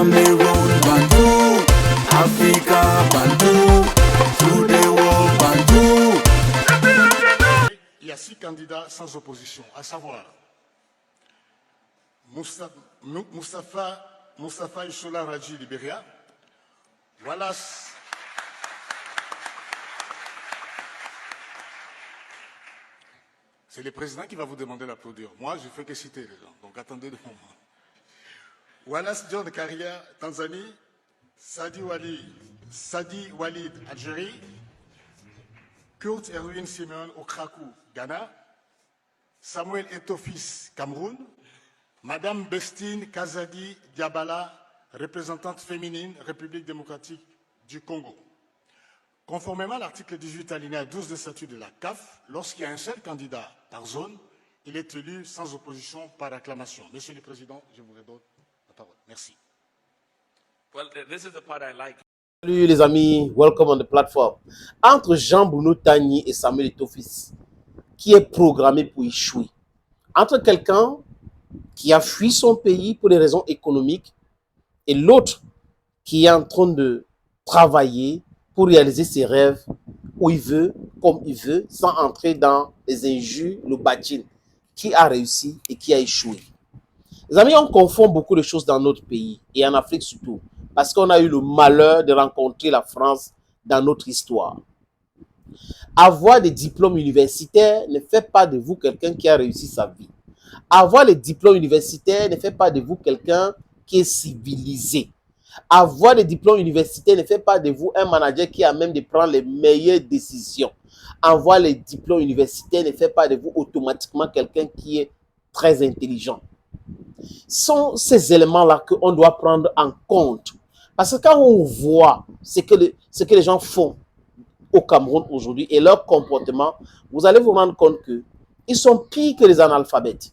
Cameroon, Bantou, Africa, Bantou, through the world, Bantou. Il y a 6 candidats sans opposition, à savoir Moustapha Issola Raji, Libéria, Wallace c'est le président qui va vous demander d'applaudir. Moi, je ne fais que citer les gens, donc attendez de moment. Wallace John Karia, Tanzanie, Sadi Walid, Algérie, Kurt Erwin Simeon Okraku, Ghana, Samuel Etofis, Cameroun, Madame Bestine Kazadi Diabala, représentante féminine, République démocratique du Congo. Conformément à l'article 18 alinéa 12 des statuts de la CAF, lorsqu'il y a un seul candidat par zone, il est élu sans opposition par acclamation. Monsieur le Président, je vous redonne la parole. Merci. Well, this is the part I like. Salut les amis, welcome on the platform. Entre Jean-Bruno Tagny et Samuel Etofis, qui est programmé pour échouer? Entre quelqu'un qui a fui son pays pour des raisons économiques et l'autre qui est en train de travailler pour réaliser ses rêves où il veut, comme il veut, sans entrer dans les injures, le badjin, qui a réussi et qui a échoué. Les amis, on confond beaucoup de choses dans notre pays et en Afrique surtout, parce qu'on a eu le malheur de rencontrer la France dans notre histoire. Avoir des diplômes universitaires ne fait pas de vous quelqu'un qui a réussi sa vie. Avoir les diplômes universitaires ne fait pas de vous quelqu'un qui est civilisé. Avoir des diplômes universitaires ne fait pas de vous un manager qui a même de prendre les meilleures décisions. Avoir les diplômes universitaires ne fait pas de vous automatiquement quelqu'un qui est très intelligent. Ce sont ces éléments-là qu'on doit prendre en compte. Parce que quand on voit ce que les gens font au Cameroun aujourd'hui et leur comportement, vous allez vous rendre compte qu'ils sont pires que les analphabètes.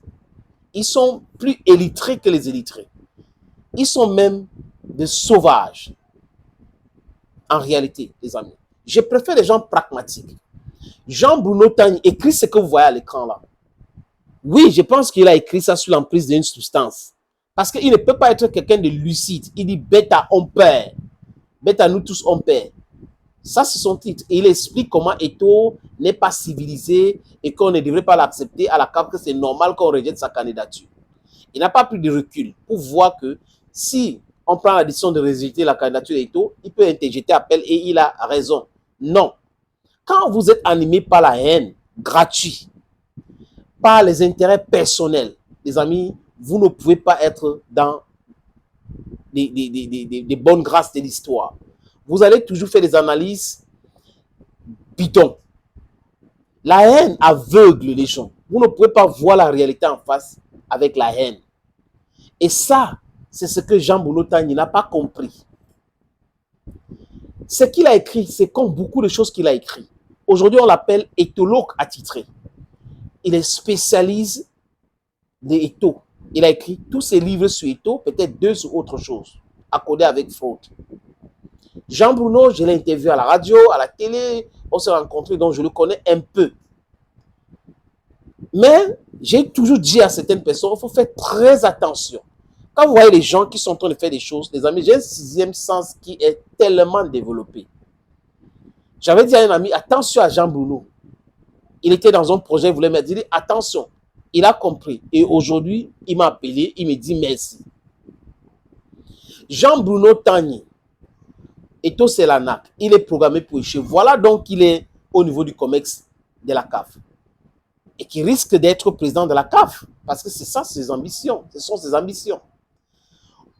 Ils sont plus illettrés que les illettrés. Ils sont même des sauvages. En réalité, les amis. Je préfère les gens pragmatiques. Jean-Bruno Tagny écrit ce que vous voyez à l'écran là. Oui, je pense qu'il a écrit ça sous l'emprise d'une substance. Parce qu'il ne peut pas être quelqu'un de lucide. Il dit bêta, on perd. Bêta, nous tous, on perd. Ça, c'est son titre. Et il explique comment Eto'o n'est pas civilisé et qu'on ne devrait pas l'accepter à la CAF, que c'est normal qu'on rejette sa candidature. Il n'a pas pris de recul pour voir que si on prend la décision de rejeter la candidature d'Eto'o, il peut interjeter appel et il a raison. Non. Quand vous êtes animé par la haine gratuite, par les intérêts personnels, les amis, vous ne pouvez pas être dans des bonnes grâces de l'histoire. Vous allez toujours faire des analyses bidons. La haine aveugle les gens. Vous ne pouvez pas voir la réalité en face avec la haine. Et ça, c'est ce que Jean-Bruno Tagny n'a pas compris. Ce qu'il a écrit, c'est comme beaucoup de choses qu'il a écrit. Aujourd'hui, on l'appelle éthologue attitré. Il est spécialiste des Eto'o. Il a écrit tous ses livres sur Eto'o, peut-être 2 sur autre chose, accordé avec Freud. Jean-Bruno, je l'ai interviewé à la radio, à la télé, on s'est rencontrés, donc je le connais un peu. Mais j'ai toujours dit à certaines personnes, il faut faire très attention. Quand vous voyez les gens qui sont en train de faire des choses, les amis, j'ai un 6e sens qui est tellement développé. J'avais dit à un ami, attention à Jean-Bruno. Il était dans un projet, il voulait me dire, attention. Il a compris. Et aujourd'hui, il m'a appelé, il me dit merci. Jean-Bruno Tagny, Eto'o c'est la NAC. Il est programmé pour échouer. Voilà donc qu'il est au niveau du COMEX de la CAF. Et qui risque d'être président de la CAF. Parce que c'est ça ses ambitions. Ce sont ses ambitions.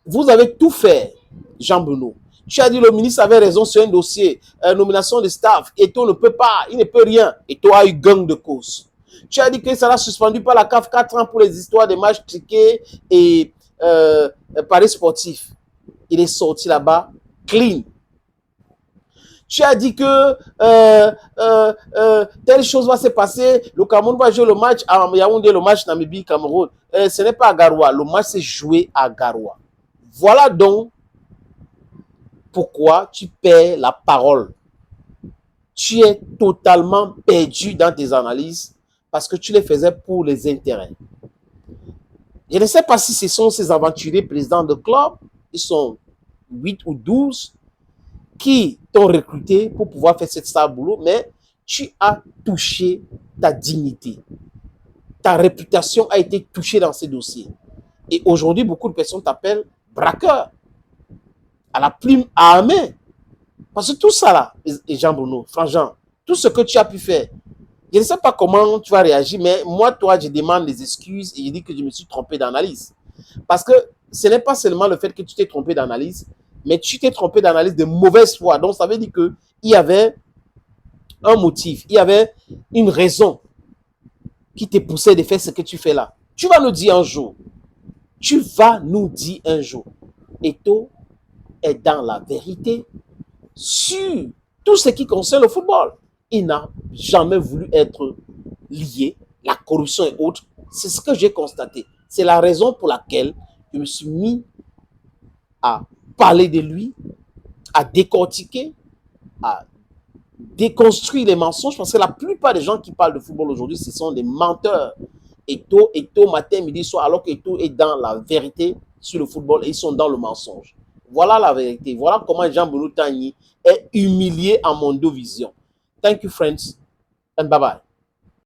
Vous avez tout fait, Jean-Bruno. Tu as dit le ministre avait raison sur un dossier, nomination de staff. Eto'o ne peut pas, il ne peut rien. Eto'o a eu gang de cause. Tu as dit que ça sera suspendu par la CAF 4 ans pour les histoires des matchs truqués et paris sportifs. Il est sorti là-bas clean. Tu as dit que telle chose va se passer, le Cameroun va jouer le match à Yaoundé, le match Namibie-Cameroun. Ce n'est pas à Garoua, le match s'est joué à Garoua. Voilà donc pourquoi tu perds la parole. Tu es totalement perdu dans tes analyses parce que tu les faisais pour les intérêts. Je ne sais pas si ce sont ces aventuriers présidents de club ils sont 8 ou 12 qui t'ont recruté pour pouvoir faire cette sale boulot, mais tu as touché ta dignité. Ta réputation a été touchée dans ces dossiers. Et aujourd'hui, beaucoup de personnes t'appellent braqueur, à la plume à la main. Parce que tout ça là, et Jean-Bruno, Frangin, tout ce que tu as pu faire, je ne sais pas comment tu vas réagir, mais moi, toi, je demande des excuses et je dis que je me suis trompé d'analyse. Parce que ce n'est pas seulement le fait que tu t'es trompé d'analyse, mais tu t'es trompé d'analyse de mauvaise foi. Donc, ça veut dire qu'il y avait un motif, il y avait une raison qui te poussait de faire ce que tu fais là. Tu vas nous dire un jour, Eto'o est dans la vérité sur tout ce qui concerne le football. Il n'a jamais voulu être lié, la corruption et autres. C'est ce que j'ai constaté. C'est la raison pour laquelle je me suis mis à parler de lui, à décortiquer, à déconstruire les mensonges, parce que la plupart des gens qui parlent de football aujourd'hui, ce sont des menteurs. Eto'o, matin, midi, soir, alors qu'Eto'o est dans la vérité sur le football et ils sont dans le mensonge. Voilà la vérité. Voilà comment Jean-Bruno Tagny est humilié en Mondovision. Thank you, friends, and bye-bye.